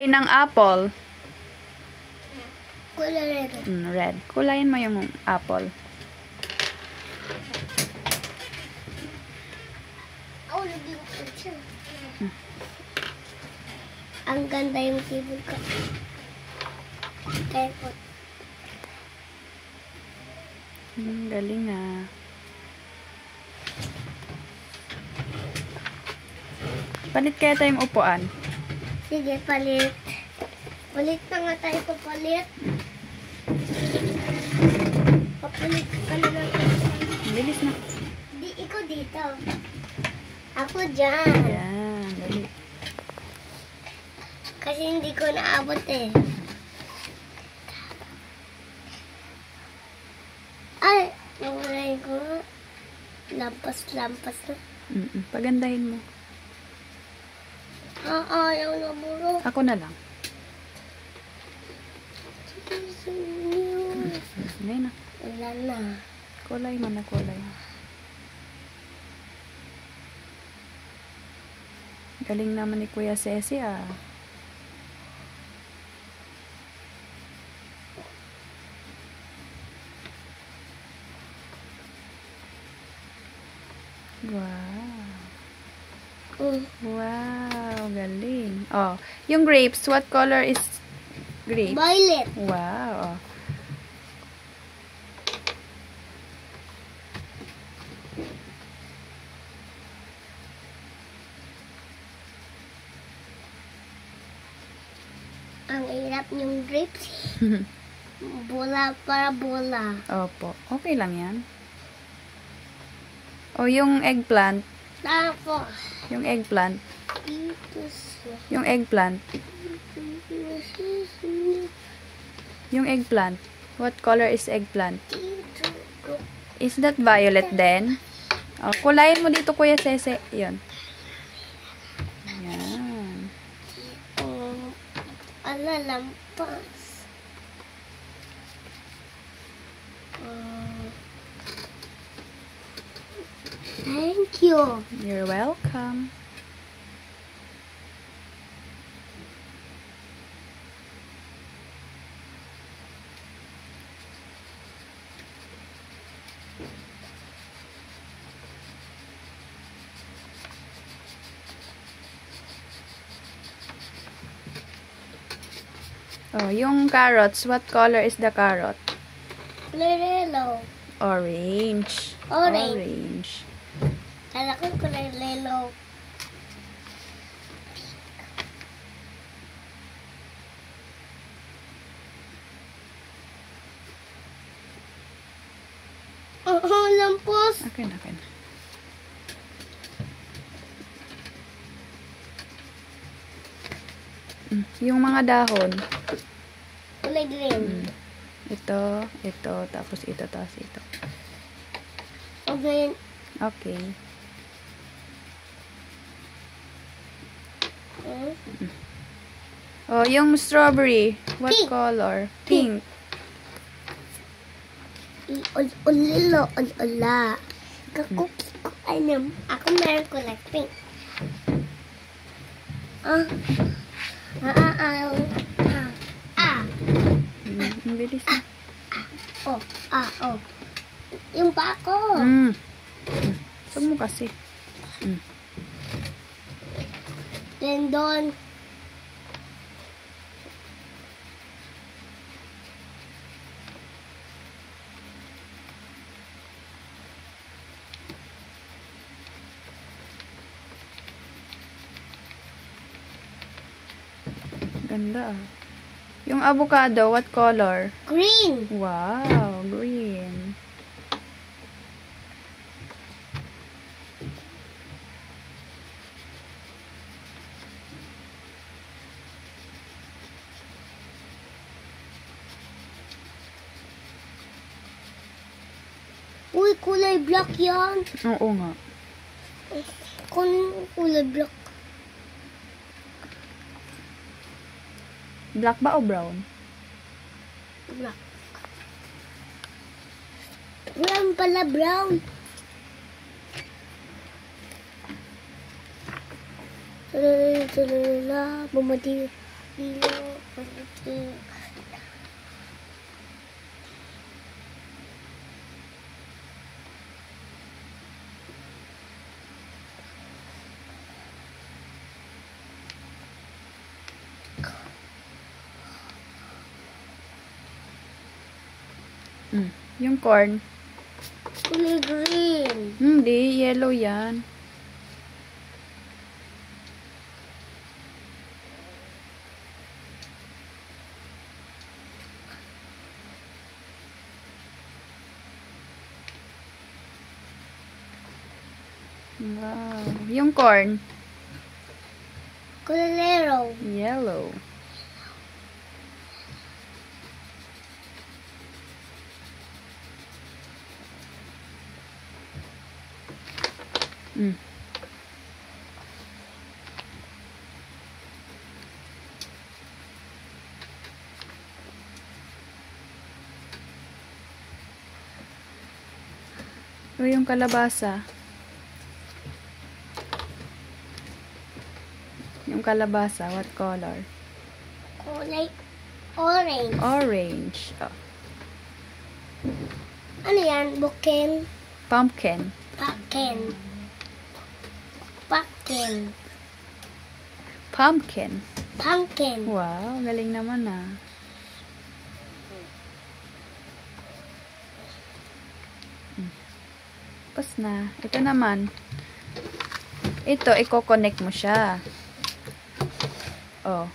Ng apple. Kulay red. Red. Kulayin mo yung apple. Oh, lagi ko siya. Ang ganda yung keyboard ko. Careful. Galing ah. Palit kaya tayong upuan. Sige, palit. Palit na nga tayo, papalit. Papalit ka na lang. Bilis na. Ikaw dito. Ako dyan. Yan, dali. Kasi hindi ko naabot eh. Ay, nawalay ko. Lampas-lampas na. Pagandahin mo. Ayaw na buro. Ako na lang. Ngayon na. Wala na. Kulay mo na kulay. Galing naman ni Kuya Ceci ah. Wow. Wow, galing. Oh, yung grapes, what color is grape? Violet. Wow. Oh. Ang hirap yung grapes. Bola para bola. Opo. Okay lang yan. O, yung eggplant. Tapos, Yung eggplant. dito siya. Yung eggplant. Yung eggplant. What color is eggplant? Dito. Is that violet then? O, kulayin mo dito, Kuya Ceci. Yun. Yan. Lampas. Thank you. You're welcome. Oh, yung carrots, what color is the carrot? Yellow. Orange. Orange. Kala ko kulay yellow. Lampos. Akin. Yung mga dahon. Kulay green. Ito, tapos ito, tapos ito. Okay. Okay. Oh, yung strawberry. What Pink. color? Pink. Ulilo, ula. Kakuki ko, ako meron kulay pink. Ang bilis na. Oh. Yung pa ako. Saan mo kasi? Tendon. Ganda ah. Yung avocado, what color? Green. Wow, green. Uy, kulay black yan. Oo nga. Kulay black. Black ba o brown? Black. Brown pala, brown. Bumati. Yellow, pink. Yung corn. Kulay green. Hindi, yellow yan. Wow. Yung corn. Kulay yellow. Yellow. O yung kalabasa. Yung kalabasa, what color? Kulay orange. Orange. Oh. Ano yan? Bukin. Pumpkin. Pumpkin. Pumpkin. Pumpkin. Pumpkin. Wow, galing naman ah. Tapos na. Ito naman. Ito, i-connect mo siya. Oh.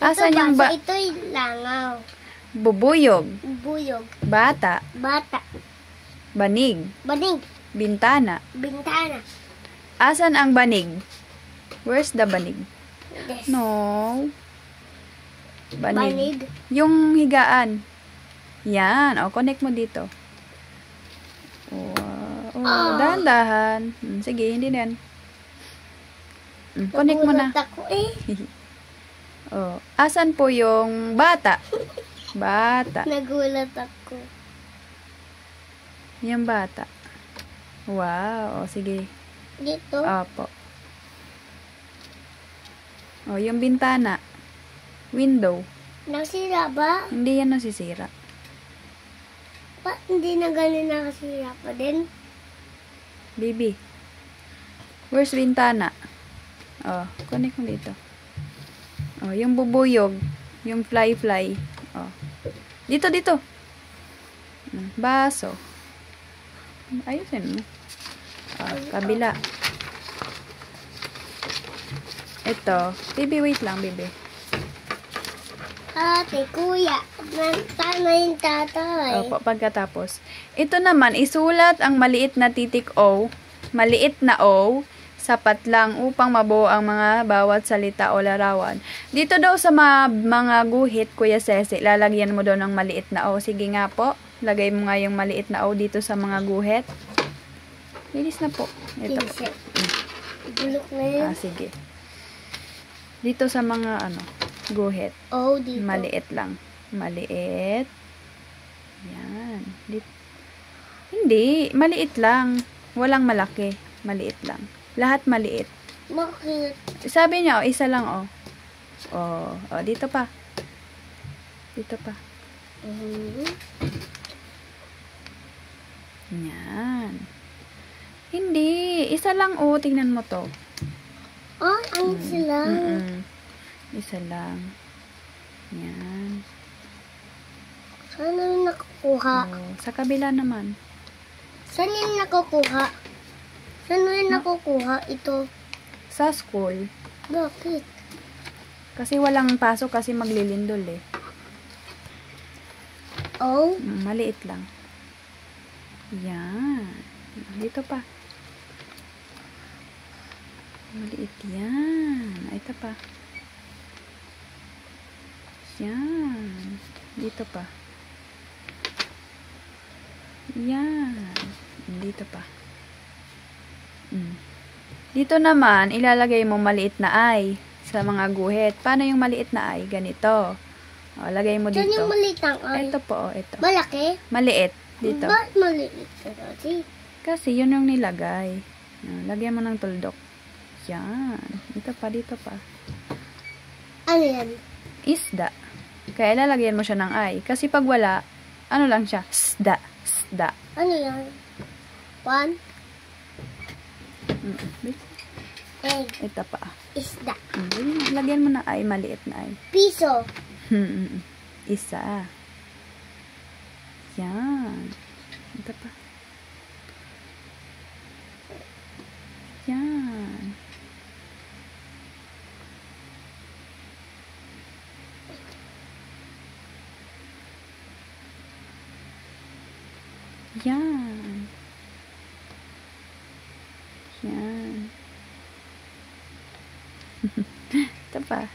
Asan yung ba? Ito'y langaw. Bubuyog. Buyog. Bata. Bata. Banig. Banig. Bintana. Bintana. Asan ang banig? Where's the banig? Yes. No. Banig. Yung higaan. Yan. O, connect mo dito. Dahan-dahan. Sige, hindi na yan. Connect mo na. Nagulat ako eh. Oh, asan po yung bata? Bata. Nagulat ako. Yung bata. Wow. O, sige. Dito. Opo. O, yung bintana. Window. Nasira ba? Hindi yan nasisira. Ba't hindi na ganun nakasira pa din? Baby. Where's bintana? Oh, connect mo dito. Oh, yung bubuyog. Yung fly. Oh. Dito. Baso. Ayusin mo. Oh, kabila. Ito. Baby, wait lang, baby. Ate, kuya. Tama yung tatay. Opo, pagkatapos. Ito naman, isulat ang maliit na titik O, maliit na O, sapat lang upang mabuo ang mga bawat salita o larawan. Dito daw sa mga guhit, Kuya Ceci, lalagyan mo daw ng maliit na O. Sige nga po, lagay mo nga yung maliit na O dito sa mga guhit. Bilis na po. Ito. Bulok na yun. Sige. Dito sa mga guhit. Oh, dito. Maliit lang. Maliit. Yan. Hindi. Maliit lang. Walang malaki. Maliit lang. Lahat maliit. Bakit? Sabi niya, isa lang, dito pa. Dito pa. Yan. Hindi. Isa lang, tingnan mo to. Ang sila. Isa lang. Yan. Saan yung nakukuha? Sa kabila naman. Saan yung nakukuha? Saan yung nakukuha ito? Sa school. Bakit? Kasi walang pasok kasi maglilindol eh. Oh? Maliit lang. Yan. Dito pa. Maliit yan. Ito pa. Yan. Dito pa. Yan. Dito pa. Dito naman, ilalagay mo maliit na I sa mga guhit. Paano yung maliit na I? Ganito. Lagay mo dito. Saan yung maliit ang ay? Ito po, ito. Malaki? Maliit. Dito. Ba't maliit ito? Kasi yun yung nilagay. Lagyan mo ng tuldok. Yan. Dito pa, dito pa. Ano yan? isda. Kaya lalagyan mo siya ng I. Kasi pag wala, ano lang siya? Sda. Sda. Ano yan? One, egg, Ito pa. isda, Lagyan mo ng I, maliit na I. piso, Isa. Yan. Ito pa. Yan. Yan. Yan. Ito pa.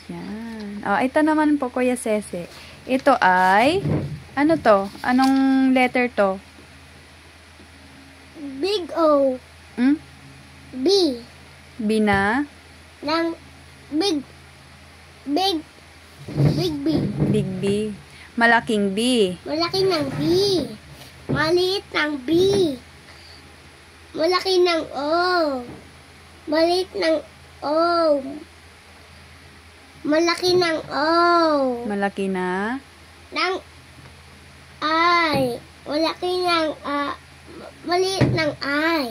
Yan. Oh, ito naman po, Kuya Sese. Ito ay, ano to? Anong letter to? big O, Hmm? B, Bina? ng big B, Big B. Malaking B. malaki ng B, maliit ng B, malaki ng O, maliit ng O, malaki ng O, Malaki na. ng I, malaki ng maliit ng I,